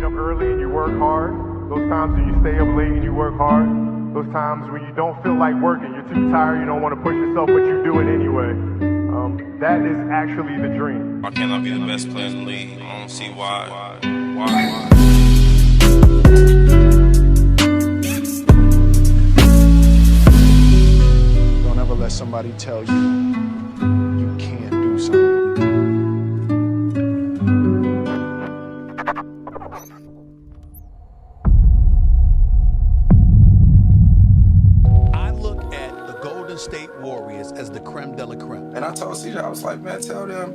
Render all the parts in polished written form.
get up early and you work hard, those times when you stay up late and you work hard, those times when you don't feel like working, you're too tired, you don't want to push yourself, but you do it anyway. That is actually the dream. I cannot be the best player in the league. I don't see why. Don't ever let somebody tell you you can't do something. I look at the Golden State Warriors as the creme de la creme. And I told CJ, I was like, man, tell them,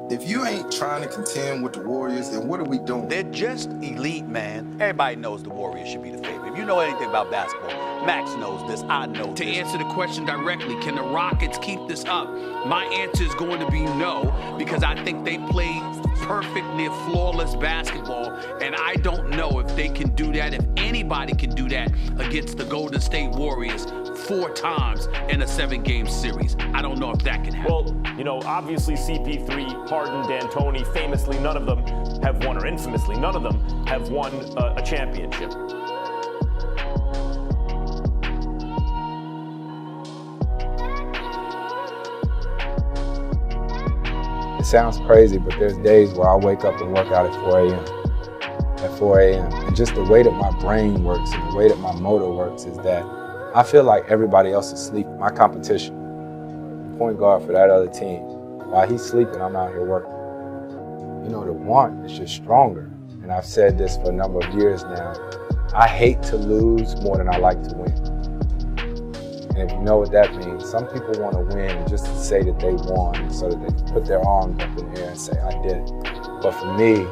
if you ain't trying to contend with the Warriors, then what are we doing? They're just elite, man. Everybody knows the Warriors should be the favorite. If you know anything about basketball, Max knows this, I know this. To answer the question directly, can the Rockets keep this up? My answer is going to be no, because I think they play perfect, near flawless basketball, and I don't know if they can do that, if anybody can do that against the Golden State Warriors 4 times in a 7-game series. I don't know if that can happen. Well, you know, obviously CP3, Harden, D'Antoni, famously none of them have won, or infamously none of them have won a championship. It sounds crazy, but there's days where I wake up and work out at 4 a.m. At 4 a.m. And just the way that my brain works and the way that my motor works is that I feel like everybody else is sleeping. My competition, the point guard for that other team, while he's sleeping, I'm out here working. You know, the want is just stronger. And I've said this for a number of years now. I hate to lose more than I like to win. And if you know what that means, some people want to win just to say that they won so that they can put their arms up in the air and say, I did it. But for me,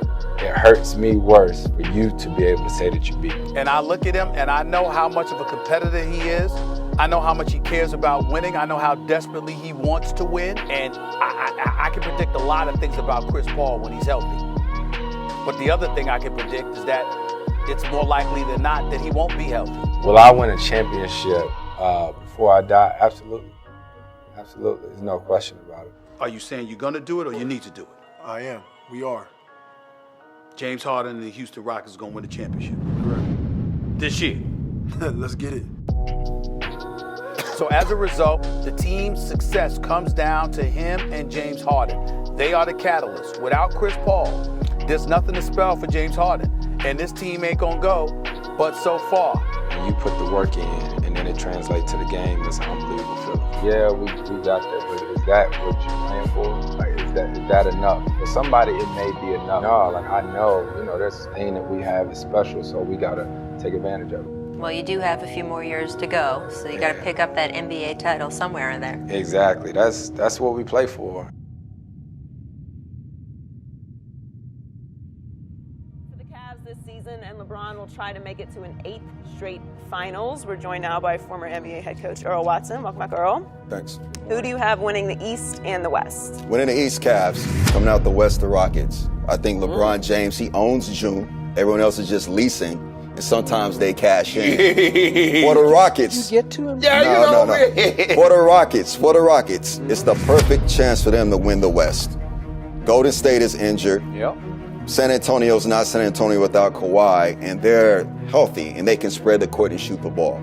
it hurts me worse for you to be able to say that you beat me. And I look at him and I know how much of a competitor he is. I know how much he cares about winning. I know how desperately he wants to win. And I can predict a lot of things about Chris Paul when he's healthy. But the other thing I can predict is that it's more likely than not that he won't be healthy. Will I win a championship before I die? Absolutely. Absolutely. There's no question about it. Are you saying you're going to do it or you need to do it? I am. We are. James Harden and the Houston Rockets are going to win the championship. Correct. This year. Let's get it. So as a result, the team's success comes down to him and James Harden. They are the catalyst. Without Chris Paul, there's nothing to spell for James Harden. And this team ain't going to go but so far. When you put the work in and then it translates to the game, it's an unbelievable feeling. Yeah, we got that, but is that what you're playing for? Like, is that enough? For somebody, it may be enough. No, like I know, this thing that we have is special, so we got to take advantage of it. Well, you do have a few more years to go, so you got to pick up that NBA title somewhere in there. Exactly. That's what we play for. For the Cavs this season, and LeBron will try to make it to an 8th straight finals. We're joined now by former NBA head coach Earl Watson. Welcome back, Earl. Thanks. Who do you have winning the East and the West? Winning the East, Cavs. Coming out the West, the Rockets. I think LeBron James, he owns June. Everyone else is just leasing. And sometimes they cash in. For the Rockets. You get to him? Yeah, no. For the Rockets, it's the perfect chance for them to win the West. Golden State is injured. Yep. San Antonio's not San Antonio without Kawhi, and they're healthy, and they can spread the court and shoot the ball.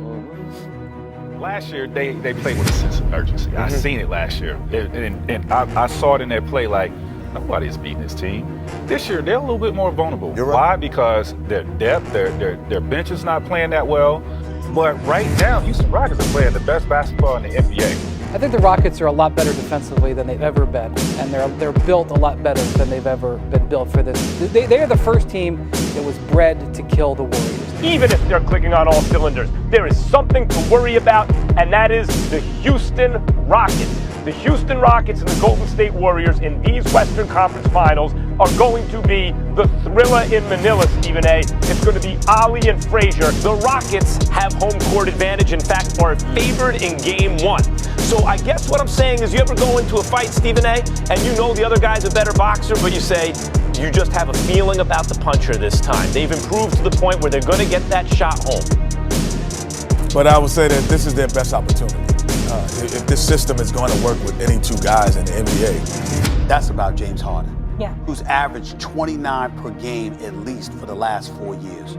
Last year, they played with a sense of urgency. I seen it last year. And I saw it in their play like, nobody is beating this team. This year, they're a little bit more vulnerable. You're right. Why? Because their depth, their bench is not playing that well. But right now, Houston Rockets are playing the best basketball in the NBA. I think the Rockets are a lot better defensively than they've ever been, and they're built a lot better than they've ever been built for this. They are the first team that was bred to kill the Warriors. Even if they're clicking on all cylinders, there is something to worry about, and that is the Houston Rockets. The Houston Rockets and the Golden State Warriors in these Western Conference Finals are going to be the thriller in Manila, Stephen A. It's going to be Ali and Frazier. The Rockets have home court advantage, in fact, are favored in Game 1. So I guess what I'm saying is you ever go into a fight, Stephen A., and you know the other guy's a better boxer, but you say, you just have a feeling about the puncher this time. They've improved to the point where they're going to get that shot home. But I would say that this is their best opportunity. If this system is going to work with any two guys in the NBA. That's about James Harden. who's averaged 29 per game at least for the last 4 years.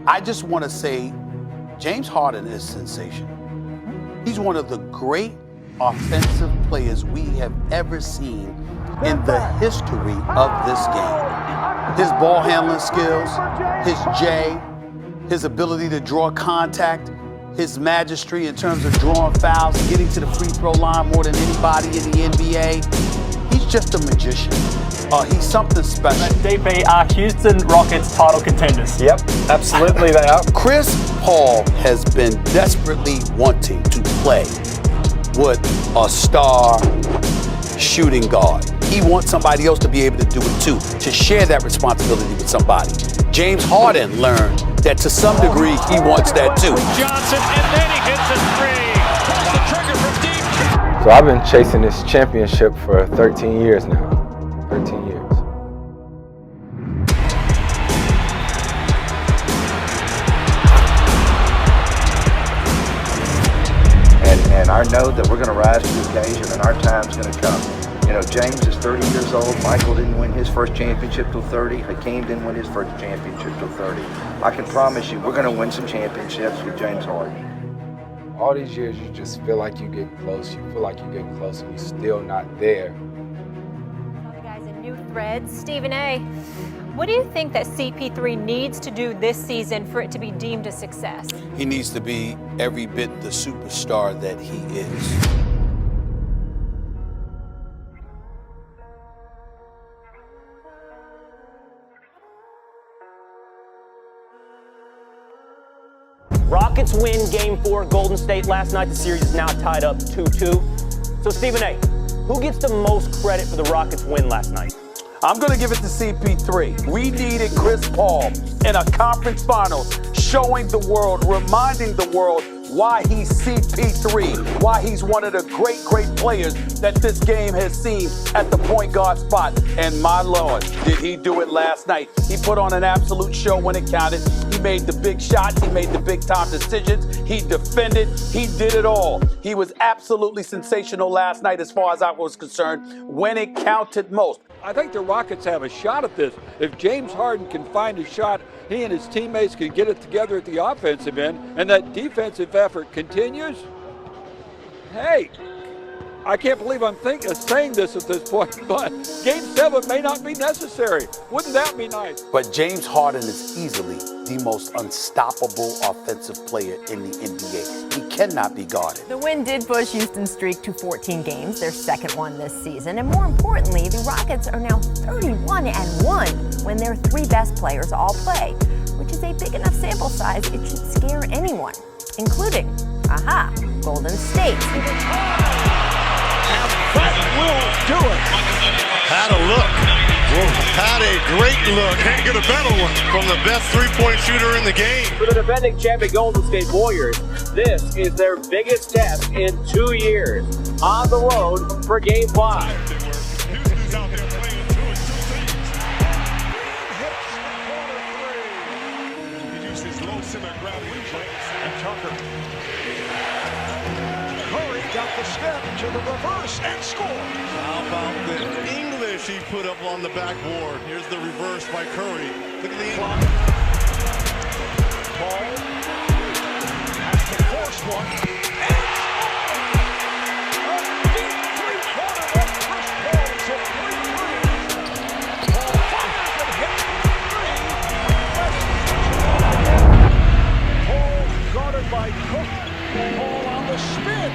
I just want to say James Harden is sensational. He's one of the great offensive players we have ever seen in the history of this game. His ball handling skills, his J, his ability to draw contact, his mastery in terms of drawing fouls, getting to the free throw line more than anybody in the NBA. He's just a magician. He's something special. DP are Houston Rockets title contenders. Yep, absolutely they are. Chris Paul has been desperately wanting to play with a star shooting guard. He wants somebody else to be able to do it too, to share that responsibility with somebody. James Harden learned that to some degree he wants that too. Johnson, and then he hits a three. Pulls the trigger from deep. So I've been chasing this championship for 13 years now. 13 years. And I know that we're going to rise to the occasion and our time's going to come. You know, James is 30 years old. Michael didn't win his first championship till 30. Hakeem didn't win his first championship till 30. I can promise you we're going to win some championships with James Harden. All these years you just feel like you get close. You feel like you're getting close and you're still not there. New threads. Stephen A., what do you think that CP3 needs to do this season for it to be deemed a success? He needs to be every bit the superstar that he is. Rockets win Game 4 Golden State last night. The series is now tied up 2-2. So Stephen A., who gets the most credit for the Rockets win last night? I'm going to give it to CP3. We needed Chris Paul in a conference finals, showing the world, reminding the world why he's CP3, why he's one of the great, great players that this game has seen at the point guard spot. And my Lord, did he do it last night. He put on an absolute show when it counted. He made the big shots. He made the big time decisions. He defended. He did it all. He was absolutely sensational last night as far as I was concerned when it counted most. I think the Rockets have a shot at this. If James Harden can find a shot, he and his teammates can get it together at the offensive end, and that defensive effort continues. Hey, I can't believe I'm saying this at this point, but Game 7 may not be necessary. Wouldn't that be nice? But James Harden is easily the most unstoppable offensive player in the NBA. He cannot be guarded. The win did push Houston's streak to 14 games, their second one this season. And more importantly, the Rockets are now 31-1 when their three best players all play, which is a big enough sample size it should scare anyone, including, Golden State. That will do it. Had a look. Had a great look. Can't get a better one from the best three-point shooter in the game. For the defending champion Golden State Warriors, this is their biggest test in 2 years. On the road for Game 5. Houston's out there playing 2 and 2 teams. He used his low center gravity and Tucker. Curry got the step to the reverse and scores. How about the English he put up on the backboard? Here's the reverse by Curry. Look at the English. Paul has to force one. And a deep three-pointer by Chris Paul. It's a 3-3. Paul fires and hits the 3. Paul guarded by Cook. Paul on the spin.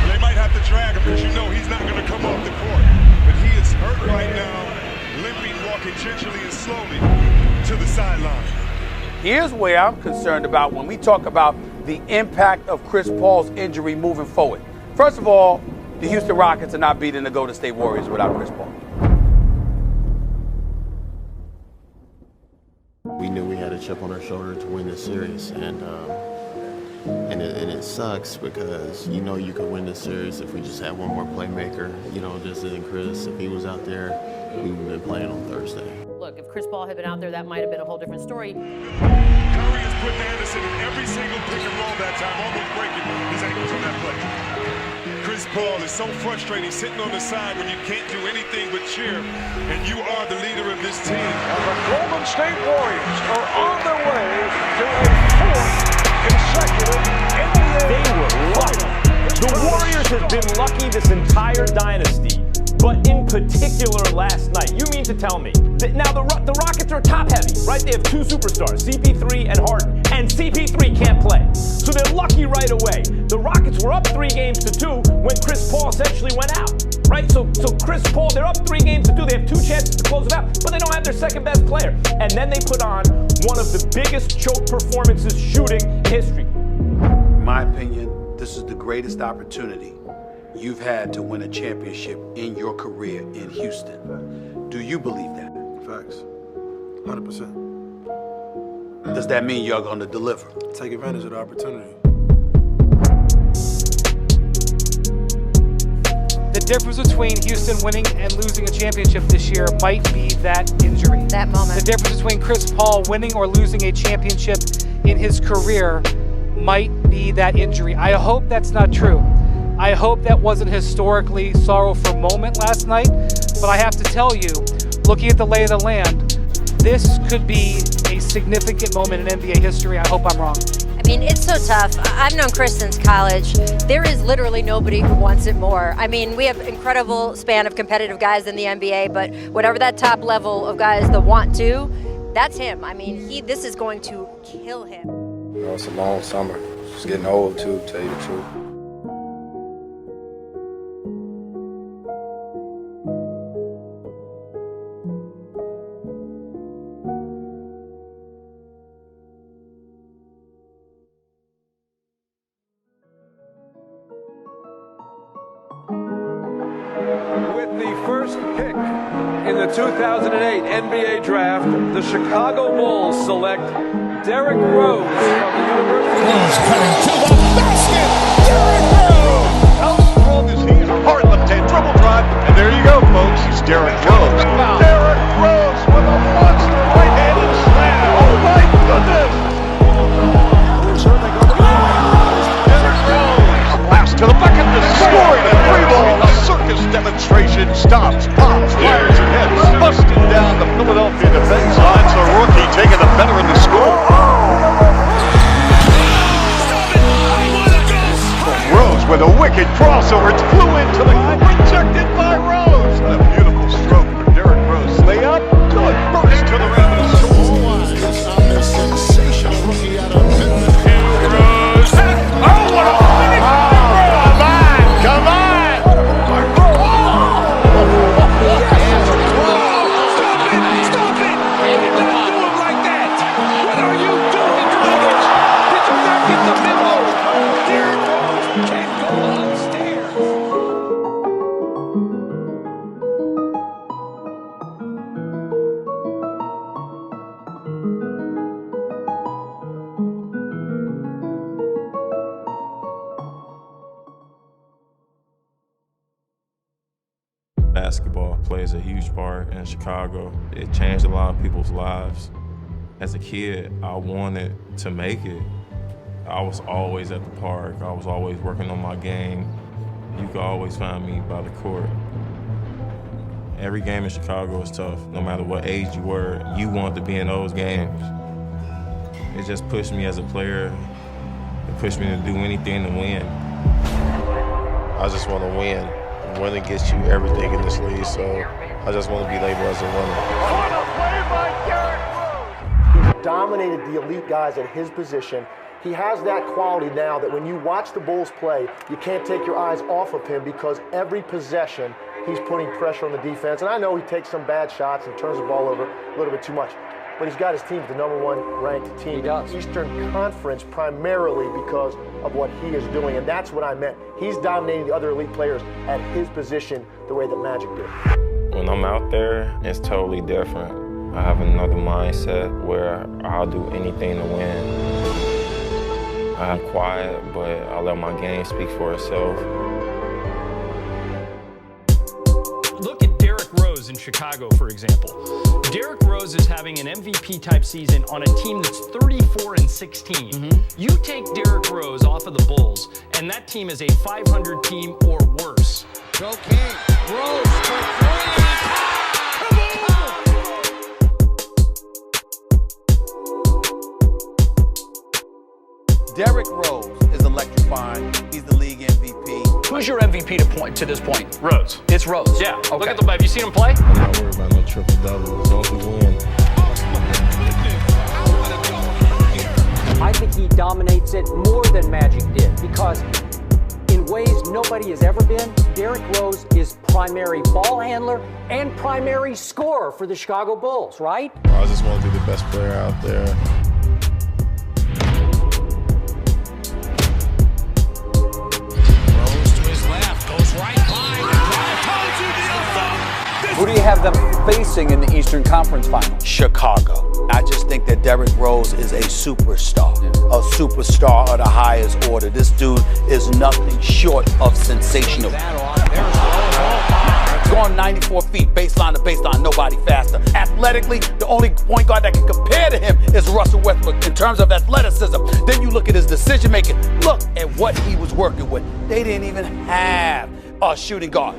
They might have to drag him because you know he's not going to come off the court. But he is hurt right now, limping, walking gingerly and slowly to the sideline. Here's where I'm concerned about when we talk about the impact of Chris Paul's injury moving forward. First of all, the Houston Rockets are not beating the Golden State Warriors without Chris Paul. We knew we had a chip on our shoulder to win this series, and it sucks because you know you could win this series if we just had one more playmaker. You know, just in Chris, if he was out there, we would have been playing on Thursday. Look, if Chris Paul had been out there, that might have been a whole different story. Curry has put Anderson in every single pick and roll that time, almost breaking his ankles on that play. Chris Paul, it's so frustrating sitting on the side when you can't do anything but cheer, and you are the leader of this team. And the Golden State Warriors are on their way to a fourth consecutive NBA They were lucky. The Warriors have been lucky this entire dynasty, but in particular last night. You mean to tell me that now the Rockets are top heavy, right? They have two superstars, CP3 and Harden, and CP3 can't play. So they're lucky right away. The Rockets were up 3-2 when Chris Paul essentially went out, right? So Chris Paul, they're up 3-2. They have two chances to close it out, but they don't have their second best player. And then they put on one of the biggest choke performances shooting in history. In my opinion, this is the greatest opportunity you've had to win a championship in your career in Houston. Do you believe that? Facts. 100%. Does that mean you're going to deliver? Take advantage of the opportunity. The difference between Houston winning and losing a championship this year might be that injury. That moment. The difference between Chris Paul winning or losing a championship in his career might be that injury. I hope that's not true. I hope that wasn't historically sorrowful moment last night, but I have to tell you, looking at the lay of the land, this could be a significant moment in NBA history. I hope I'm wrong. I mean, it's so tough. I've known Chris since college. There is literally nobody who wants it more. I mean, we have incredible span of competitive guys in the NBA, but whatever that top level of guys that want to, that's him. I mean, this is going to kill him. You know, it's a long summer. It's getting old too, to tell you the truth. With the first pick in the 2008 NBA Draft, the Chicago Bulls select Derrick Rose from the University of Cutting to the basket. Derrick Rose. How strong is he? He's a hard left-hand dribble drive, and there you go, folks. It's Derrick Rose. Derrick Rose with a monster right-handed slam. Oh my goodness! Derrick Rose. Pass to the bucket to score the free ball. A circus demonstration. Stops, pops, fires, and hits. Busting down the Philadelphia defense line. So rookie taking the veteran to score. Rose with a wicked crossover. It flew into the rejected by Rose. And a beautiful stroke for Derrick Rose. Layup, good burst to the rim and a score. I'm a sensational rookie out of Rose. Oh, what a finish! Come on! Stop it! Don't do it like that! What are you doing, Dragic? Did you not get the memo? Derrick Rose can't go upstairs. Basketball plays a huge part in Chicago. It changed a lot of people's lives. As a kid, I wanted to make it. I was always at the park. I was always working on my game. You could always find me by the court. Every game in Chicago is tough. No matter what age you were, you wanted to be in those games. It just pushed me as a player. It pushed me to do anything to win. I just want to win. Winning gets you everything in this league, so I just want to be labeled as a winner. He's dominated the elite guys at his position. He has that quality now that when you watch the Bulls play, you can't take your eyes off of him because every possession he's putting pressure on the defense. And I know he takes some bad shots and turns the ball over a little bit too much, but he's got his team the #1 ranked team in the Eastern Conference primarily because of what he is doing, and that's what I meant. He's dominating the other elite players at his position the way that Magic did. When I'm out there, it's totally different. I have another mindset where I'll do anything to win. I'm quiet, but I let my game speak for itself. Look at Derrick Rose Rose in Chicago, for example. Derrick Rose is having an MVP-type season on a team that's 34-16. You take Derrick Rose off of the Bulls, and that team is a 500 team or worse. Go King. Rose for three. Derrick Rose is electrifying. He's the league MVP. Who's your MVP to this point? Rose. It's Rose. Yeah. Okay. Look at the. Have you seen him play? I'm not worried about no triple-double as long as we win. I think he dominates it more than Magic did because in ways nobody has ever been, Derrick Rose is primary ball handler and primary scorer for the Chicago Bulls, right? I just want to be the best player out there. Who do you have them facing in the Eastern Conference Final? Chicago. I just think that Derrick Rose is a superstar of the highest order. This dude is nothing short of sensational. Going 94 feet, baseline to baseline, nobody faster. Athletically, the only point guard that can compare to him is Russell Westbrook in terms of athleticism. Then you look at his decision making. Look at what he was working with. They didn't even have a shooting guard.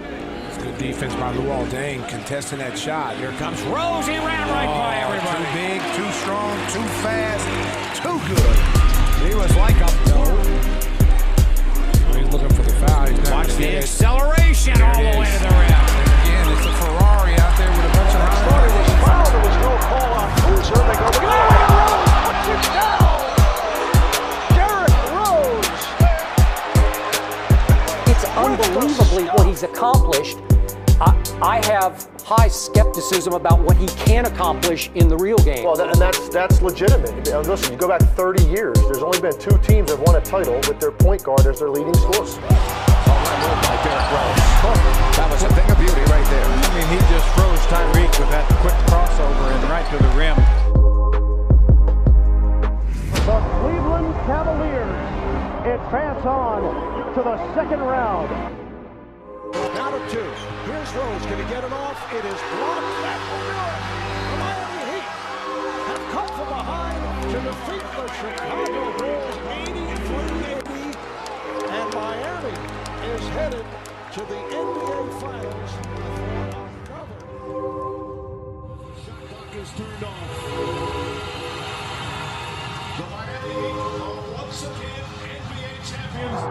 Good defense by Luol Deng contesting that shot. Here comes Rose. He ran right by everybody. Too big, too strong, too fast, too good. He was like a he's looking for the foul. Watch the acceleration all the way to the rim. And again, it's a Ferrari out there with a bunch of started was fouled. There was no call on Boozer. They go, Rose puts it down. Derrick Rose. It's unbelievably what he's accomplished. I have high skepticism about what he can accomplish in the real game. Well, and that's legitimate. Listen, you go back 30 years, there's only been 2 teams that won a title with their point guard as their leading scorer. By Derrick Rose. That was a thing of beauty right there. I mean, he just froze Tyreek with that quick crossover and right to the rim. The Cleveland Cavaliers advance on to the second round. Down to 2. Here's Rose. Can he get it off? It is blocked. That will do it. The Miami Heat have come from behind to defeat the Chicago Bulls 83-80. And Miami is headed to the NBA Finals. Shot clock is turned off. The Miami Heat are once again NBA champions.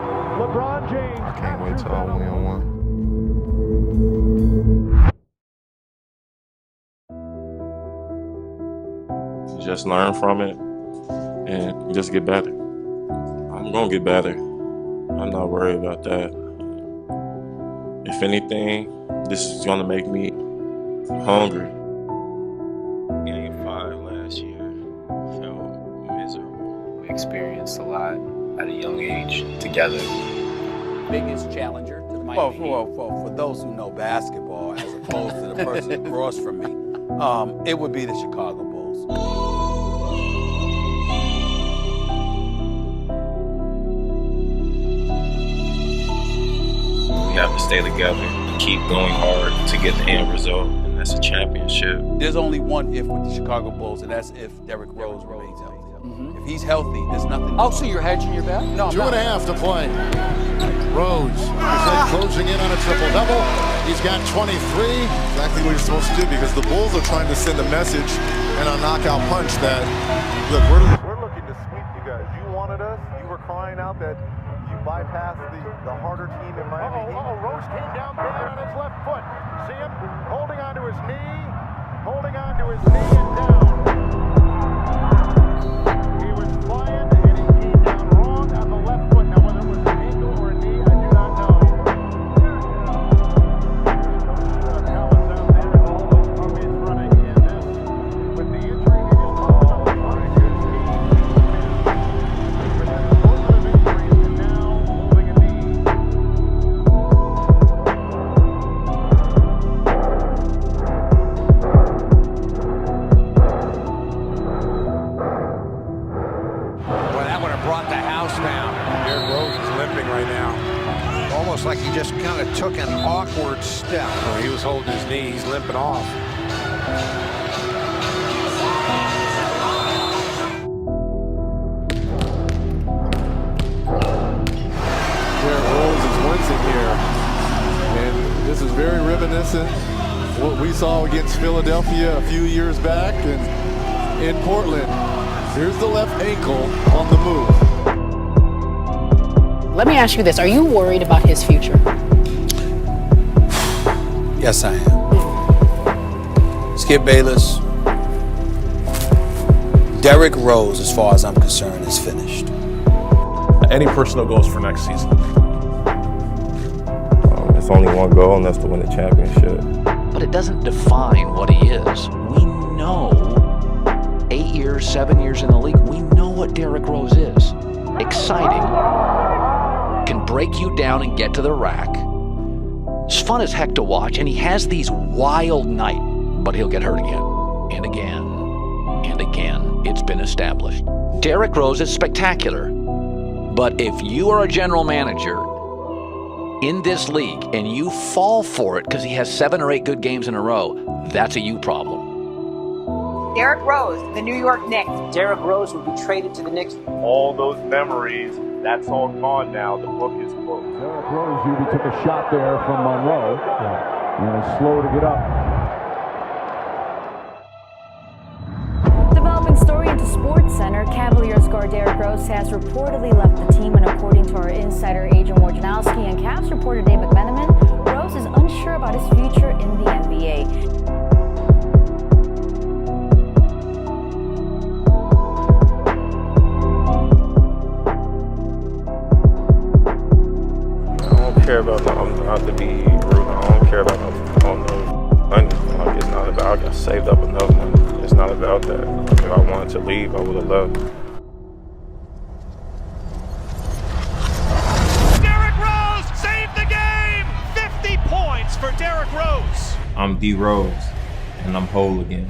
LeBron James. I can't wait till I win one. Just learn from it and just get better. I'm gonna get better. I'm not worried about that. If anything, this is gonna make me hungry. Game 5 last year felt miserable. We experienced a lot at a young age together. Biggest challenger to the Miami Heat. Well, for those who know basketball, as opposed to the person across from me, it would be the Chicago Bulls. We have to stay together and keep going hard to get the end result, and that's a championship. There's only one if with the Chicago Bulls, and that's if Derrick Rose remains healthy. If he's healthy, there's nothing. Oh, so you're hedging your bet? No, 2.5 to play. Rose is closing in on a triple-double. He's got 23. Exactly what you're supposed to do, because the Bulls are trying to send a message and a knockout punch that, look, we're looking to sweep you guys. You wanted us. You were crying out that you bypassed the harder team in Miami Heat. Rose came down bad on his left foot. See him holding onto his knee, and down. He was flying, and he came down wrong on the left foot. Now, whether it was an ankle or a knee, I do not know. There's talents out there, and all those puppies running in this. With the injury, they just talked about the good team. With an assortment of injuries, and now holding a knee. almost like he just kind of took an awkward step. Oh, he was holding his knee. He's limping off. Derrick Rose is wincing here. And this is very reminiscent of what we saw against Philadelphia a few years back and in Portland. Here's the left ankle on the move. Let me ask you this. Are you worried about his future? Yes, I am. Skip Bayless. Derrick Rose, as far as I'm concerned, is finished. Any personal goals for next season? It's only one goal, and that's to win the championship. But it doesn't define what he is. We know 8 years, 7 years in the league, we know what Derrick Rose is. Exciting. Can break you down and get to the rack. It's fun as heck to watch, and he has these wild nights, but he'll get hurt again, and again, and again. It's been established. Derrick Rose is spectacular, but if you are a general manager in this league and you fall for it because he has 7 or 8 good games in a row, that's a you problem. Derrick Rose, the New York Knicks. Derrick Rose would be traded to the Knicks. All those memories, that's all gone now. The book is closed. Derrick Rose usually took a shot there from Monroe. And is slow to get up. Developing story into SportsCenter, Cavaliers guard Derrick Rose has reportedly left the team, and according to our insider Adrian Wojnarowski and Cavs reporter Dave McMenamin, Rose is unsure about his future in the NBA. Care about not to be rude. I don't care about no money. Like, it's not about. I got saved up enough money. It's not about that. If I wanted to leave, I would have left. Derrick Rose saved the game. 50 points for Derrick Rose. I'm D Rose, and I'm whole again.